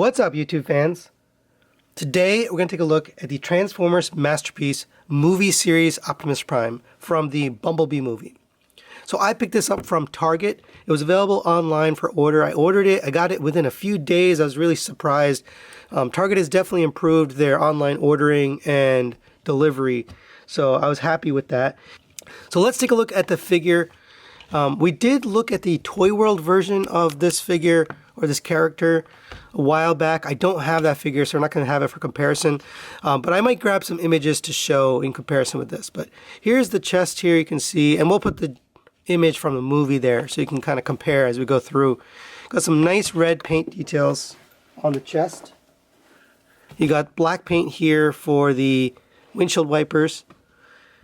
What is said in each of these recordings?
What's up, YouTube fans? Today we're going to take a look at the Transformers Masterpiece movie series Optimus Prime from the Bumblebee movie. So I picked this up from Target. It was available online for order. I ordered it. I got it within a few days. I was really surprised. Target has definitely improved their online ordering and delivery, so I was happy with that. So let's take a look at the figure. We did look at the Toy World version of this figure or this character a while back. I don't have that figure, so we're not going to have it for comparison, but I might grab some images to show in comparison with this. But here's the chest here, you can see, and we'll put the image from the movie there so you can kind of compare as we go through. Got some nice red paint details on the chest. You got black paint here for the windshield wipers.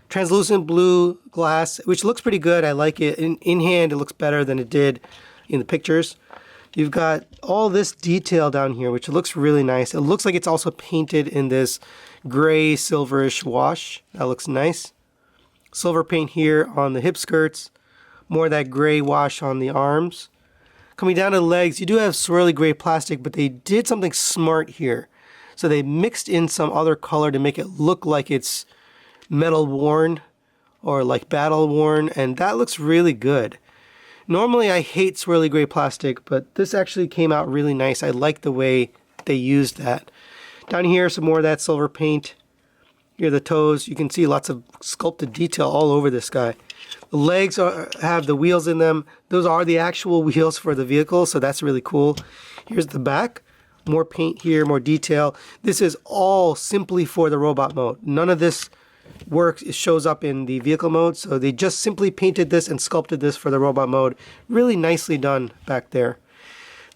Translucent blue glass, which looks pretty good. I like it. In hand, it looks better than it did in the pictures. You've got all this detail down here, which looks really nice. It looks like it's also painted in this gray silverish wash. That looks nice. Silver paint here on the hip skirts. More of that gray wash on the arms. Coming down to the legs, you do have swirly gray plastic, but they did something smart here. So they mixed in some other color to make it look like it's metal worn or like battle worn, and that looks really good. Normally I hate swirly gray plastic, but this actually came out really nice. I like the way they used that. Down here, some more of that silver paint. Here are the toes. You can see lots of sculpted detail all over this guy. The legs have the wheels in them. Those are the actual wheels for the vehicle, so that's really cool. Here's the back. More paint here, more detail. This is all simply for the robot mode. None of this works, it shows up in the vehicle mode, so they just simply painted this and sculpted this for the robot mode. Really nicely done back there.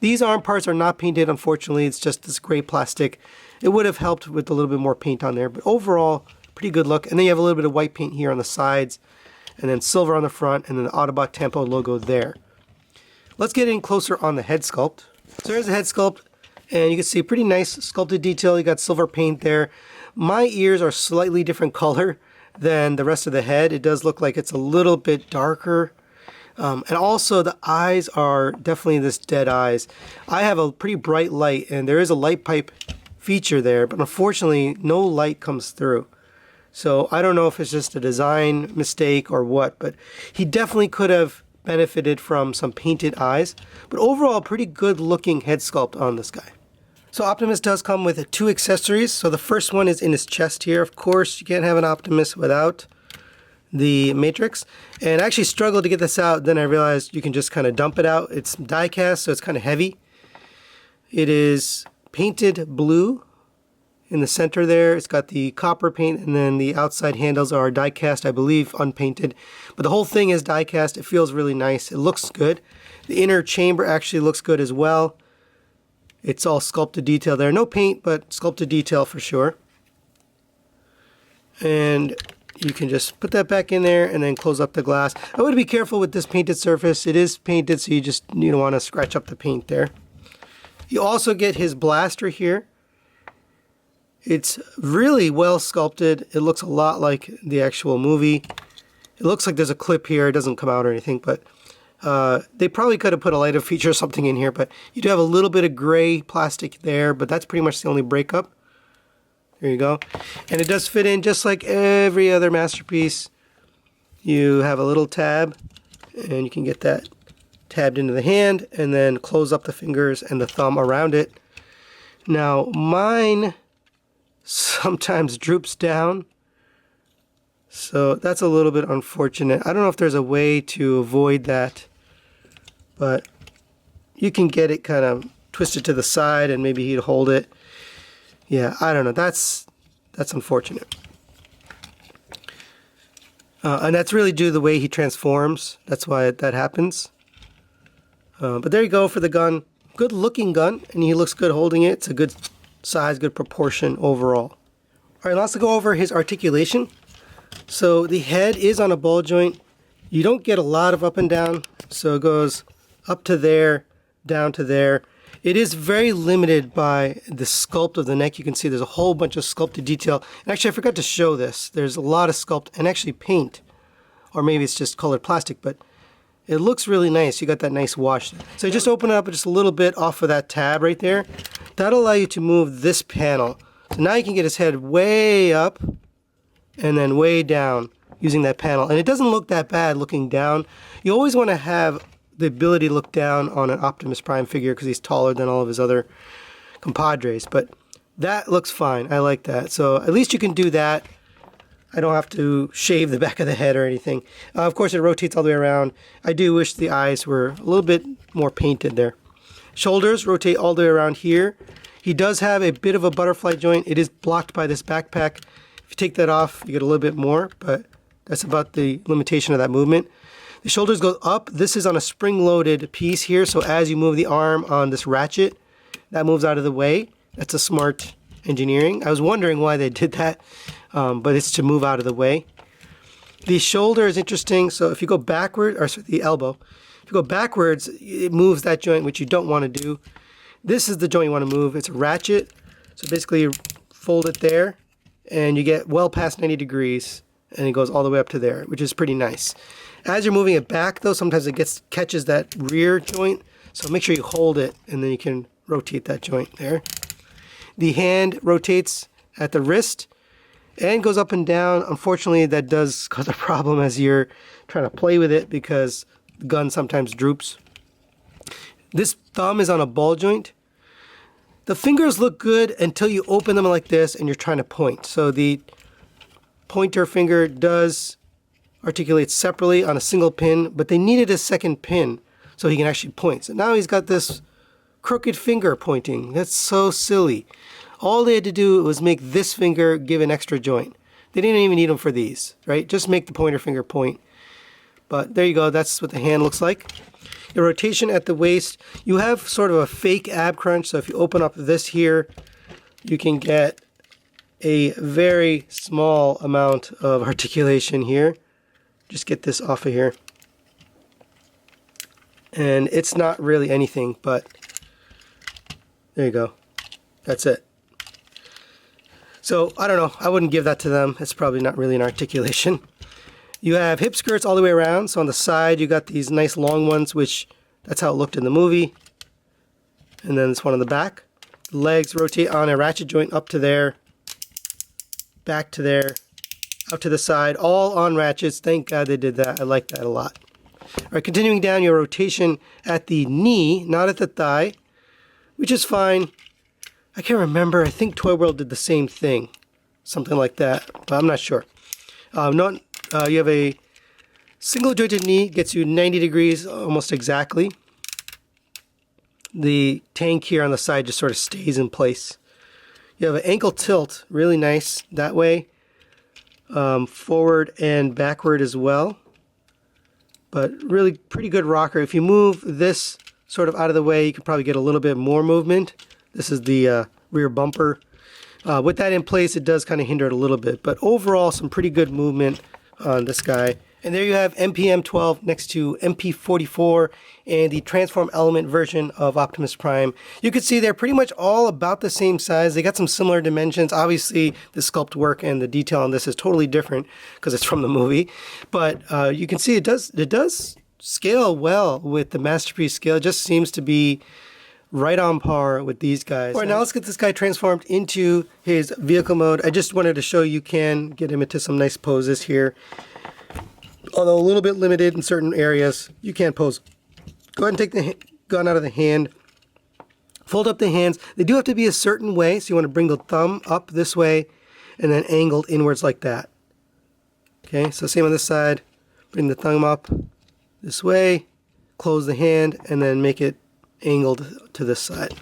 These arm parts are not painted, unfortunately. It's just this gray plastic. It would have helped with a little bit more paint on there, but overall, pretty good look. And then you have a little bit of white paint here on the sides, and then silver on the front, and then the Autobot Tempo logo there. Let's get in closer on the head sculpt. So there's the head sculpt, and you can see pretty nice sculpted detail. You got silver paint there. My ears are slightly different color than the rest of the head. It does look like it's a little bit darker. And also the eyes are definitely this dead eyes. I have a pretty bright light, and there is a light pipe feature there, but unfortunately no light comes through. So I don't know if it's just a design mistake or what, but he definitely could have benefited from some painted eyes. But overall, pretty good looking head sculpt on this guy. So Optimus does come with two accessories. So the first one is in his chest here. Of course, you can't have an Optimus without the matrix. And I actually struggled to get this out. Then I realized you can just kind of dump it out. It's die cast, so it's kind of heavy. It is painted blue in the center there. It's got the copper paint, and then the outside handles are die cast, I believe, unpainted. But the whole thing is die cast. It feels really nice. It looks good. The inner chamber actually looks good as well. It's all sculpted detail there. No paint, but sculpted detail for sure. And you can just put that back in there and then close up the glass. I would be careful with this painted surface. It is painted, so you don't want to scratch up the paint there. You also get his blaster here. It's really well sculpted. It looks a lot like the actual movie. It looks like there's a clip here. It doesn't come out or anything, but they probably could have put a lighter feature or something in here, but you do have a little bit of gray plastic there, but that's pretty much the only breakup. There you go. And it does fit in just like every other Masterpiece. You have a little tab, and you can get that tabbed into the hand, and then close up the fingers and the thumb around it. Now, mine sometimes droops down, so that's a little bit unfortunate. I don't know if there's a way to avoid that, but you can get it kind of twisted to the side and maybe he'd hold it. Yeah, I don't know. That's unfortunate. And that's really due to the way he transforms. That's why that happens. But there you go for the gun. Good looking gun, and he looks good holding it. It's a good size, good proportion overall. All right, let's go over his articulation. So the head is on a ball joint. You don't get a lot of up and down, so it goes up to there, down to there. It is very limited by the sculpt of the neck. You can see there's a whole bunch of sculpted detail. And actually, I forgot to show this. There's a lot of sculpt and actually paint, or maybe it's just colored plastic, but It looks really nice. You got that nice wash. So you just open it up just a little bit off of that tab right there. That'll allow you to move this panel. So now you can get his head way up and then way down using that panel. And it doesn't look that bad looking down. You always want to have the ability to look down on an Optimus Prime figure because he's taller than all of his other compadres. But that looks fine. I like that. So at least you can do that. I don't have to shave the back of the head or anything. Of course, it rotates all the way around. I do wish the eyes were a little bit more painted there. Shoulders rotate all the way around here. He does have a bit of a butterfly joint. It is blocked by this backpack. If you take that off, you get a little bit more, but that's about the limitation of that movement. The shoulders go up. This is on a spring-loaded piece here, so as you move the arm on this ratchet, that moves out of the way. That's a smart engineering. I was wondering why they did that, but it's to move out of the way. The shoulder is interesting. So if you go backward, or sorry, the elbow, if you go backwards, it moves that joint, which you don't want to do. This is the joint you want to move. It's a ratchet. So basically you fold it there and you get well past 90 degrees and it goes all the way up to there, which is pretty nice. As you're moving it back though, sometimes it catches that rear joint. So make sure you hold it and then you can rotate that joint there. The hand rotates at the wrist and goes up and down. Unfortunately, that does cause a problem as you're trying to play with it because the gun sometimes droops. This thumb is on a ball joint. The fingers look good until you open them like this and you're trying to point. So the pointer finger does articulate separately on a single pin, but they needed a second pin so he can actually point. So now he's got this crooked finger pointing. That's so silly. All they had to do was make this finger give an extra joint. They didn't even need them for these, right? Just make the pointer finger point. But there you go. That's what the hand looks like. The rotation at the waist, you have sort of a fake ab crunch. So if you open up this here, you can get a very small amount of articulation here. Just get this off of here. And it's not really anything, but there you go. That's it. So, I don't know. I wouldn't give that to them. It's probably not really an articulation. You have hip skirts all the way around. So on the side, you got these nice long ones, which that's how it looked in the movie. And then this one on the back. The legs rotate on a ratchet joint up to there, back to there, out to the side, all on ratchets. Thank God they did that. I like that a lot. All right, continuing down, your rotation at the knee, not at the thigh, which is fine. I can't remember. I think Toy World did the same thing. Something like that, but I'm not sure. You have a single jointed knee, gets you 90 degrees almost exactly. The tank here on the side just sort of stays in place. You have an ankle tilt, really nice that way. Forward and backward as well. But really pretty good rocker. If you move this sort of out of the way, you can probably get a little bit more movement. This is the rear bumper. With that in place, it does kind of hinder it a little bit. But overall, some pretty good movement on this guy. And there you have MPM-12 next to MP-44 and the Transform Element version of Optimus Prime. You can see they're pretty much all about the same size. They got some similar dimensions. Obviously, the sculpt work and the detail on this is totally different because it's from the movie. But you can see it does scale well with the Masterpiece scale. It just seems to be right on par with these guys. All right, now let's get this guy transformed into his vehicle mode. I just wanted to show you can get him into some nice poses here. Although a little bit limited in certain areas, you can pose. Go ahead and take the gun out of the hand. Fold up the hands. They do have to be a certain way, so you want to bring the thumb up this way and then angled inwards like that. Okay, so same on this side. Bring the thumb up this way, close the hand, and then make it angled to this side.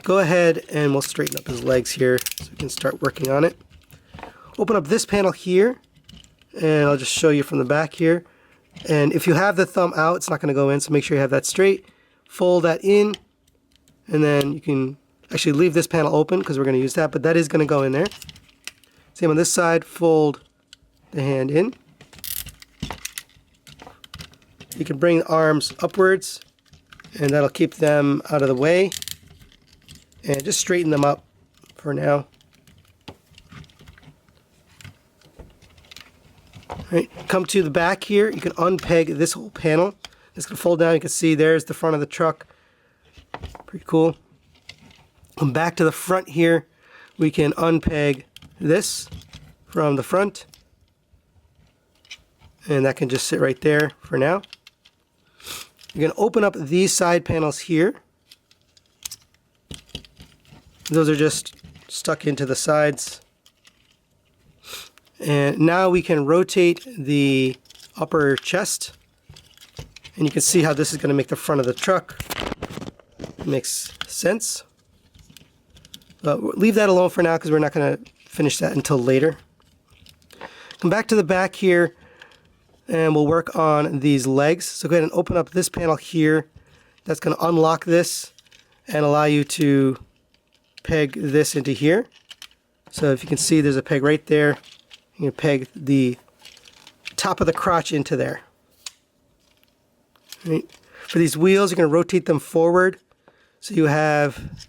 Go ahead and we'll straighten up his legs here so we can start working on it. Open up this panel here, and I'll just show you from the back here. And if you have the thumb out, it's not going to go in, so make sure you have that straight. Fold that in, and then you can actually leave this panel open because we're going to use that, but that is going to go in there. Same on this side, fold the hand in. You can bring the arms upwards, and that'll keep them out of the way. And just straighten them up for now. Right, come to the back here, you can unpeg this whole panel. It's going to fold down. You can see there's the front of the truck. Pretty cool. Come back to the front here. We can unpeg this from the front. And that can just sit right there for now. You're going to open up these side panels here. Those are just stuck into the sides. And now we can rotate the upper chest. And you can see how this is going to make the front of the truck. Makes sense. But leave that alone for now because we're not going to finish that until later. Come back to the back here and we'll work on these legs. So go ahead and open up this panel here. That's going to unlock this and allow you to peg this into here. So if you can see, there's a peg right there. You can peg the top of the crotch into there. Right. For these wheels, you're going to rotate them forward. So you have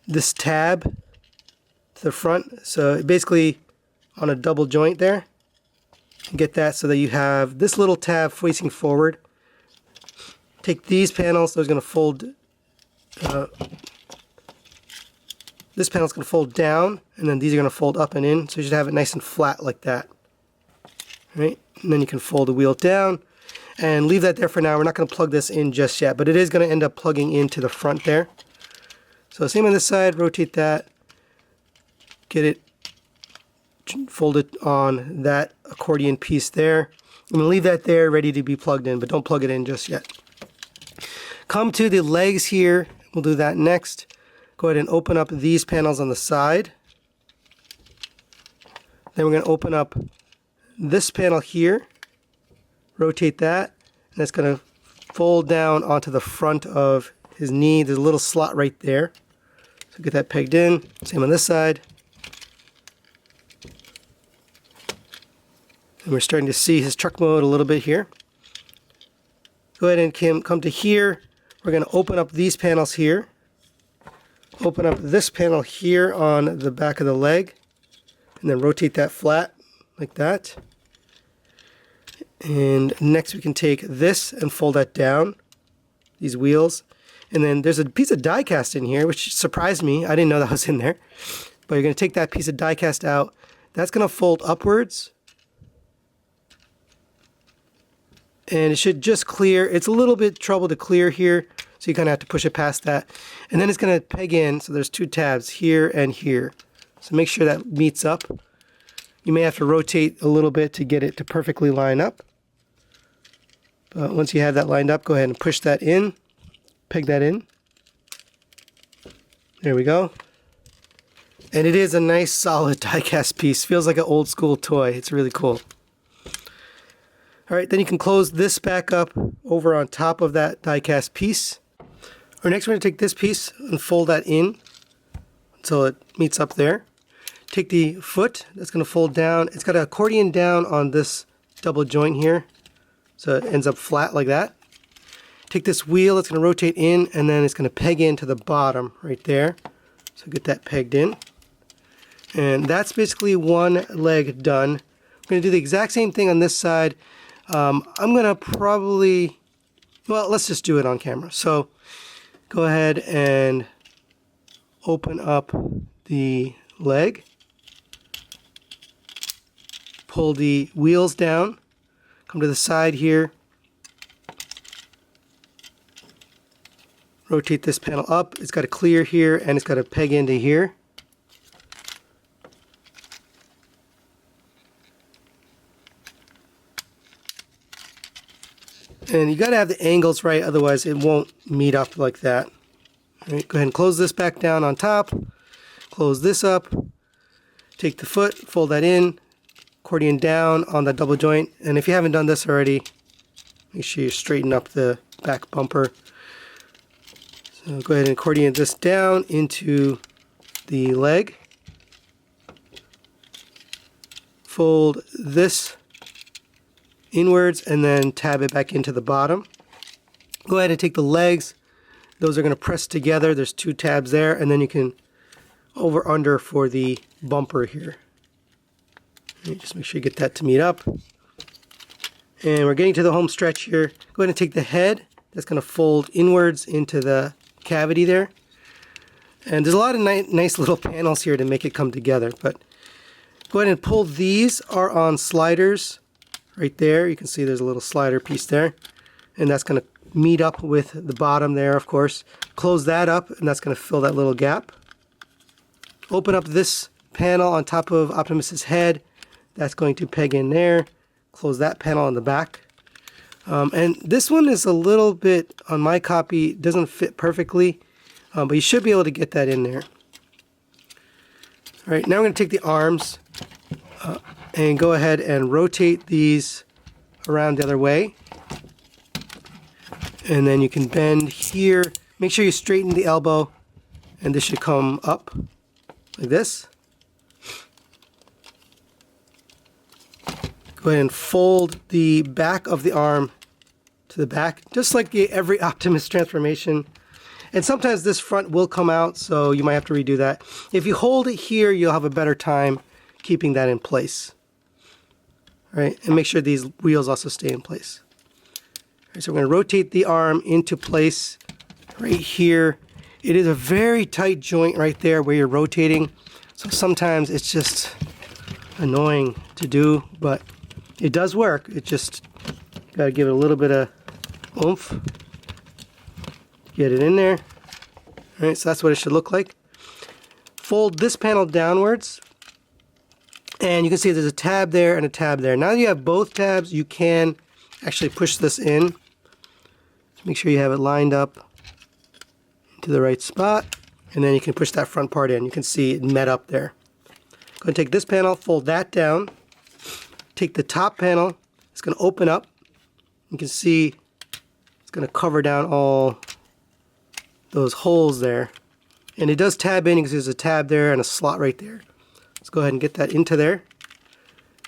this tab to the front. So basically on a double joint there. You get that so that you have this little tab facing forward. Take these panels, those are going to fold. This panel is going to fold down, and then these are going to fold up and in. So you should have it nice and flat like that. Right? And then you can fold the wheel down and leave that there for now. We're not going to plug this in just yet, but it is going to end up plugging into the front there. So same on this side, rotate that, get it folded on that accordion piece there. I'm going to leave that there ready to be plugged in, but don't plug it in just yet. Come to the legs here. We'll do that next. Go ahead and open up these panels on the side. Then we're going to open up this panel here. Rotate that, and that's going to fold down onto the front of his knee. There's a little slot right there. So get that pegged in. Same on this side. And we're starting to see his truck mode a little bit here. Go ahead and come to here. We're going to open up these panels here. Open up this panel here on the back of the leg. And then rotate that flat like that. And next we can take this and fold that down, these wheels. And then there's a piece of die cast in here, which surprised me. I didn't know that was in there. But you're going to take that piece of die cast out. That's going to fold upwards. And it should just clear. It's a little bit trouble to clear here, so you kind of have to push it past that. And then it's going to peg in, so there's two tabs here and here. So make sure that meets up. You may have to rotate a little bit to get it to perfectly line up. But once you have that lined up, go ahead and push that in. Peg that in. There we go. And it is a nice solid die-cast piece. Feels like an old school toy. It's really cool. Alright, then you can close this back up over on top of that die-cast piece. Or next we're going to take this piece and fold that in until it meets up there. Take the foot, that's going to fold down. It's got an accordion down on this double joint here. So it ends up flat like that. Take this wheel, it's going to rotate in, and then it's going to peg into the bottom right there. So get that pegged in. And that's basically one leg done. We're going to do the exact same thing on this side. I'm going to probably, well, let's just do it on camera. So go ahead and open up the leg. Pull the wheels down. Come to the side here. Rotate this panel up. It's got a clear here and it's got a peg into here. And you got to have the angles right, otherwise it won't meet up like that. All right, go ahead and close this back down on top. Close this up. Take the foot, fold that in, accordion down on the double joint. And if you haven't done this already, make sure you straighten up the back bumper. So go ahead and accordion this down into the leg. Fold this inwards and then tab it back into the bottom. Go ahead and take the legs. Those are going to press together. There's two tabs there, and then you can over under for the bumper here. Just make sure you get that to meet up. And we're getting to the home stretch here. Go ahead and take the head. That's going to fold inwards into the cavity there. And there's a lot of nice little panels here to make it come together. But go ahead and pull. These are on sliders right there. You can see there's a little slider piece there. And that's going to meet up with the bottom there, of course. Close that up, and that's going to fill that little gap. Open up this panel on top of Optimus's head. That's going to peg in there. Close that panel on the back. And this one is a little bit, on my copy, doesn't fit perfectly, but you should be able to get that in there. All right, now we're going to take the arms and go ahead and rotate these around the other way. And then you can bend here. Make sure you straighten the elbow, and this should come up like this. Go ahead and fold the back of the arm to the back, just like every Optimus transformation. And sometimes this front will come out, so you might have to redo that. If you hold it here, you'll have a better time keeping that in place. All right, and make sure these wheels also stay in place. All right, so we're going to rotate the arm into place right here. It is a very tight joint right there where you're rotating, so sometimes it's just annoying to do, but it does work. It just got to give it a little bit of oomph. Get it in there. All right, so that's what it should look like. Fold this panel downwards, and you can see there's a tab there and a tab there. Now that you have both tabs, you can actually push this in. Just make sure you have it lined up into the right spot, and then you can push that front part in. You can see it met up there. Go ahead and take this panel, fold that down. Take the top panel, it's going to open up. You can see it's going to cover down all those holes there. And it does tab in because there's a tab there and a slot right there. Let's go ahead and get that into there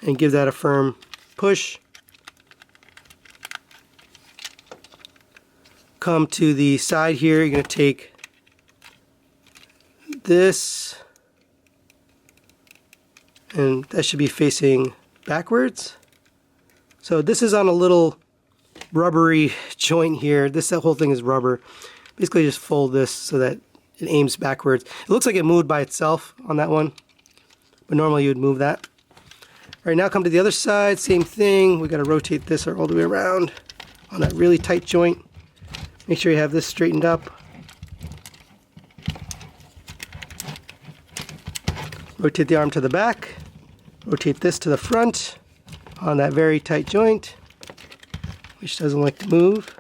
and give that a firm push. Come to the side here, you're going to take this, and that should be facing backwards. So this is on a little rubbery joint here. That whole thing is rubber. Basically just fold this so that it aims backwards. It looks like it moved by itself on that one, but normally you would move that. All right, now come to the other side, same thing. We got to rotate this all the way around on that really tight joint. Make sure you have this straightened up. Rotate the arm to the back. Rotate this to the front on that very tight joint, which doesn't like to move.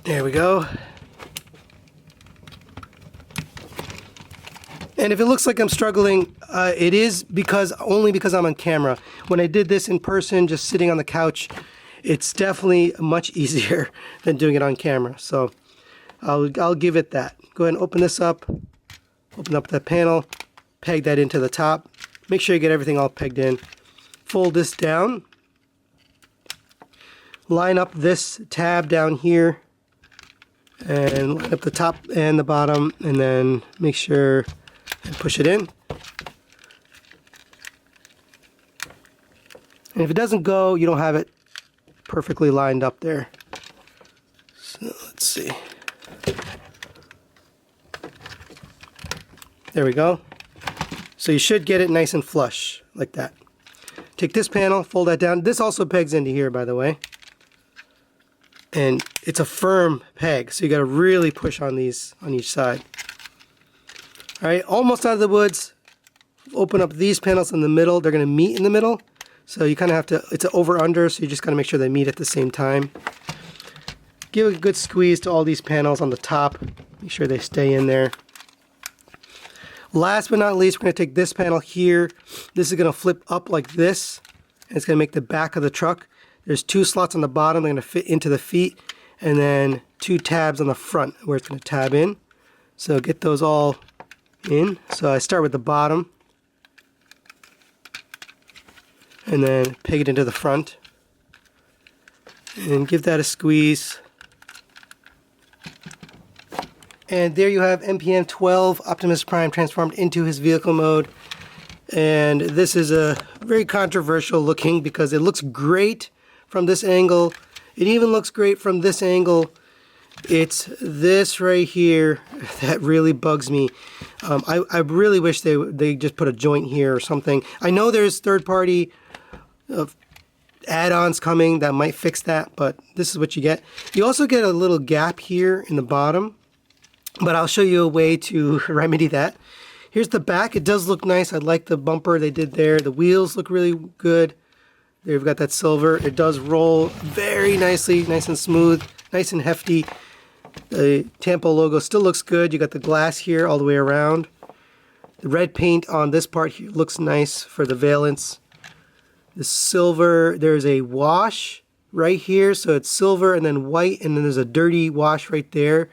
There we go. And if it looks like I'm struggling, it is only because I'm on camera. When I did this in person, just sitting on the couch, it's definitely much easier than doing it on camera. So I'll give it that. Go ahead and open this up. Open up that panel, peg that into the top. Make sure you get everything all pegged in. Fold this down. Line up this tab down here. And line up the top and the bottom. And then make sure and push it in. And if it doesn't go, you don't have it perfectly lined up there. So let's see. There we go. So you should get it nice and flush like that. Take this panel, fold that down. This also pegs into here, by the way. And it's a firm peg, so you got to really push on these on each side. All right, almost out of the woods. Open up these panels in the middle. They're going to meet in the middle. So you kind of have to, it's an over-under, so you just got to make sure they meet at the same time. Give a good squeeze to all these panels on the top. Make sure they stay in there. Last but not least, we're going to take this panel here. This is going to flip up like this, and it's going to make the back of the truck. There's two slots on the bottom. They're going to fit into the feet, and then two tabs on the front where it's going to tab in. So get those all in. So I start with the bottom, and then peg it into the front, and give that a squeeze. And there you have MPM-12 Optimus Prime transformed into his vehicle mode. And this is a very controversial looking because it looks great from this angle. It even looks great from this angle. It's this right here that really bugs me. I really wish they just put a joint here or something. I know there's third-party add-ons coming that might fix that, but this is what you get. You also get a little gap here in the bottom, but I'll show you a way to remedy that. Here's the back. It does look nice. I like the bumper they did there. The wheels look really good. They've got that silver. It does roll very nicely, nice and smooth, nice and hefty. The Tampa logo still looks good. You got the glass here all the way around. The red paint on this part here looks nice for the valence. The silver, there's a wash right here, so it's silver and then white, and then there's a dirty wash right there.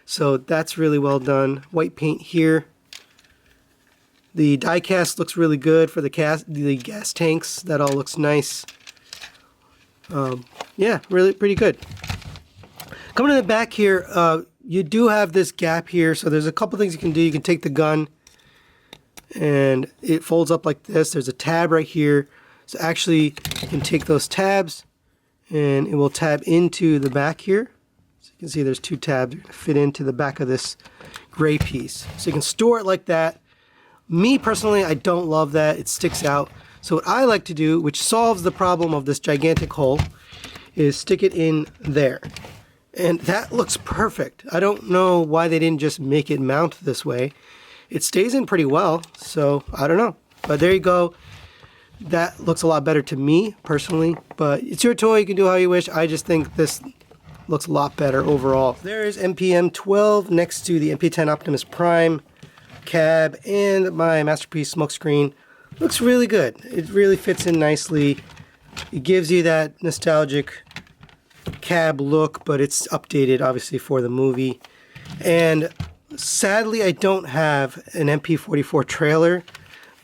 So that's really well done. White paint here. The die cast looks really good for the gas tanks. That all looks nice. Yeah, really pretty good. Coming to the back here, you do have this gap here, so there's a couple things you can do. You can take the gun, and it folds up like this. There's a tab right here. So actually, you can take those tabs, and it will tab into the back here. So you can see there's two tabs that fit into the back of this gray piece. So you can store it like that. Me personally, I don't love that. It sticks out. So what I like to do, which solves the problem of this gigantic hole, is stick it in there. And that looks perfect. I don't know why they didn't just make it mount this way. It stays in pretty well, so I don't know. But there you go. That looks a lot better to me, personally. But it's your toy. You can do how you wish. I just think this looks a lot better overall. There's MPM-12 next to the MP-10 Optimus Prime cab and my Masterpiece smokescreen. Looks really good. It really fits in nicely. It gives you that nostalgic cab look, but it's updated obviously for the movie. And sadly, I don't have an MP44 trailer,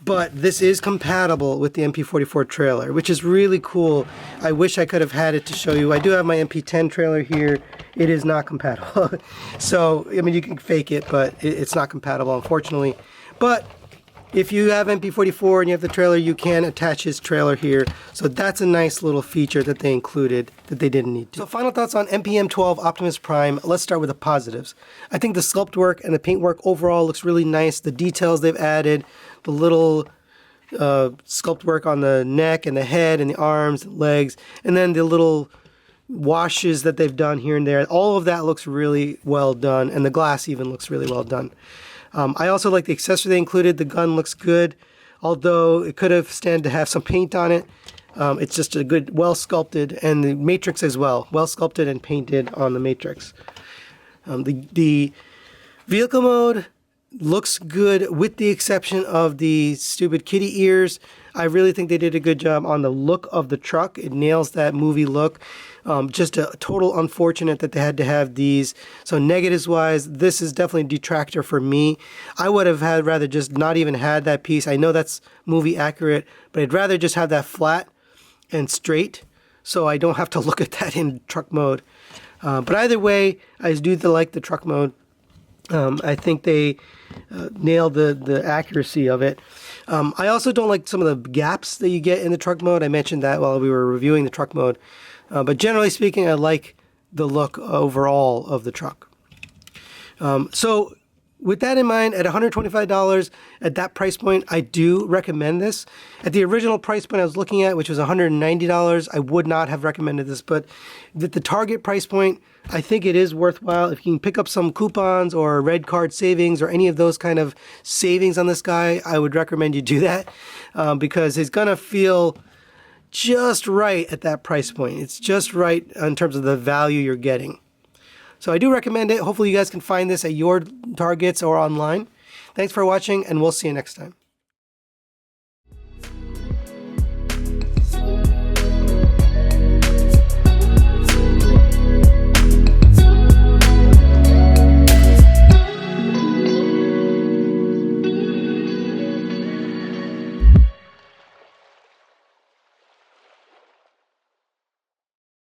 but this is compatible with the MP44 trailer, which is really cool. I wish I could have had it to show you. I do have my MP10 trailer here. It is not compatible. So, I mean, you can fake it, but it's not compatible, unfortunately. But if you have MP44 and you have the trailer, you can attach his trailer here. So that's a nice little feature that they included that they didn't need to. So final thoughts on MPM-12 Optimus Prime. Let's start with the positives. I think the sculpt work and the paint work overall looks really nice. The details they've added, the little sculpt work on the neck and the head and the arms and legs, and then the little washes that they've done here and there. All of that looks really well done, and the glass even looks really well done. I also like the accessory they included. The gun looks good, although it could have stand to have some paint on it. It's just a good, well sculpted, and the matrix as well, well sculpted and painted on the matrix. The vehicle mode looks good with the exception of the stupid kitty ears. I really think they did a good job on the look of the truck. It nails that movie look. Just a total unfortunate that they had to have these. So negatives wise, this is definitely a detractor for me. I would have rather just not even had that piece. I know that's movie accurate, but I'd rather just have that flat and straight so I don't have to look at that in truck mode. But either way, I do like the truck mode. I think they nailed the accuracy of it. I also don't like some of the gaps that you get in the truck mode. I mentioned that while we were reviewing the truck mode. But generally speaking, I like the look overall of the truck. So with that in mind, at $125 at that price point, I do recommend this. At the original price point I was looking at, which was $190, I would not have recommended this. But at the Target price point, I think it is worthwhile. If you can pick up some coupons or red card savings or any of those kind of savings on this guy, I would recommend you do that because it's going to feel just right at that price point. It's just right in terms of the value you're getting. So I do recommend it. Hopefully you guys can find this at your Targets or online. Thanks for watching, and we'll see you next time.